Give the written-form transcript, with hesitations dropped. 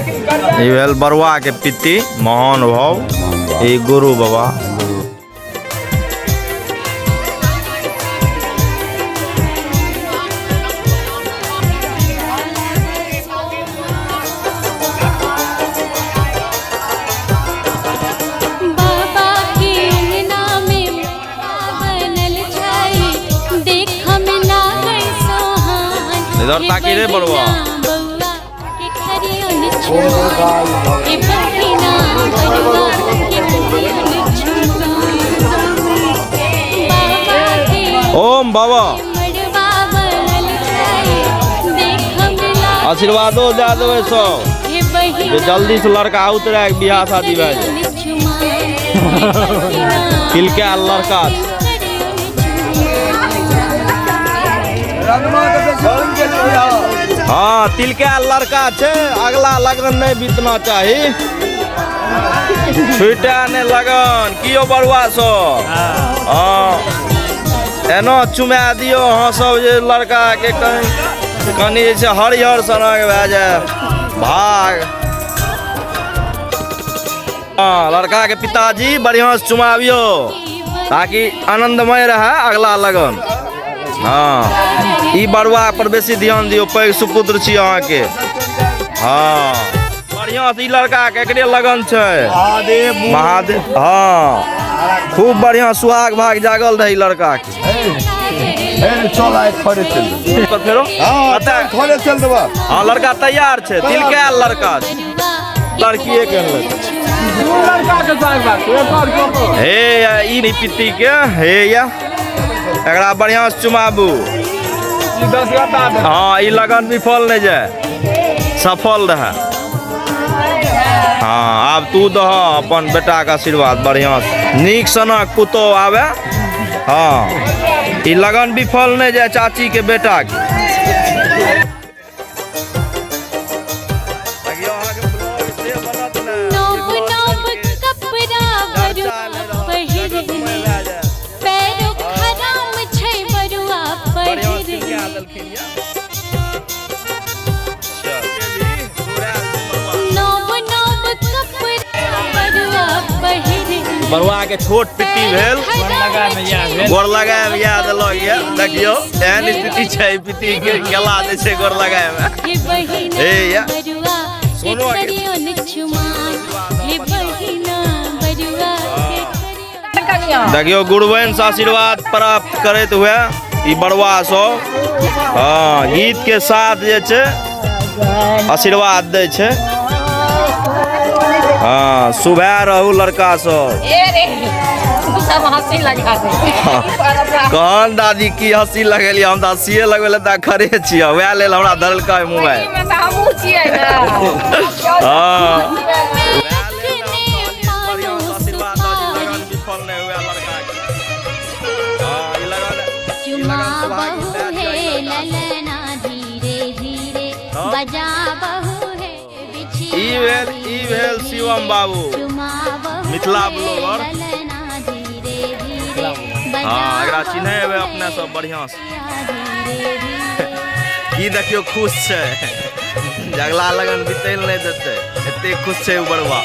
ई भेल बरुआ के पिति महान भाव ई गुरु बाबा। इधर ताकि रे बरुआ ओम बाबा आशीर्वादो दे दो सब जल्दी से लड़का उतरे बियाह शादी भे तिलके लड़का हाँ तिलके लड़का छे अगला लगन नहीं बीतना चाहिए छुटे नहीं लगन कियो बरुआ सो हाँ एनो चुमा दियो हाँ सब जे लड़का के कनी जैसे हरिहर सनक भे जाए भाग हाँ लड़का के पिताजी बढ़िया से चुमावियो ताकि आनंदमय रहे अगला लगन। हाँ ई बरुआ पर बेसी ध्यान दियो पैघ सुपुत्र छी अहाँ के। हाँ बढ़िया से ई लड़का के एकरे लगन छे महादेव हाँ खूब बढ़िया सुहाग भाग जागल रही लड़का के। हाँ लड़का तैयार छे तिलके लड़का लड़की हे ई पित्ती के हे या एकरा बढ़िया से चुमाबू हाँ ई लगन विफल नहीं जाए सफल रहे। हाँ अब तू दह अपन बेटा का आशीर्वाद बढ़िया नीक सनक पुतो आवे। हाँ ई लगन विफल नहीं जाए चाची के बेटा के। बरुआ के छोट पिट्टी भेल गोर लगाए में याद लग गया देखियो एहन स्थिति छै पिट्टी के केला दे छै गोर लगाए में हे या सुनो देखियो गुरुवन से आशीर्वाद प्राप्त करते हुए ई बरुआ सो हाँ गीत के साथ जे छै आशीर्वाद दे छै। हाँ सुबह रहू लड़का सब कहन दादी की हंसी लगेलिए हम तो हंसिए लगेले त खरे छियै वएह लेल हमरा धरलका मोबाइल। ई भेल शिवम बाबू मिथिला ब्लॉगर। हाँ एकरा चिन्हे हेबे अपने सब बढ़िया से की देखियो खुश छै जगला लगन बितैल नहीं देते एते खुश छै बरुआ।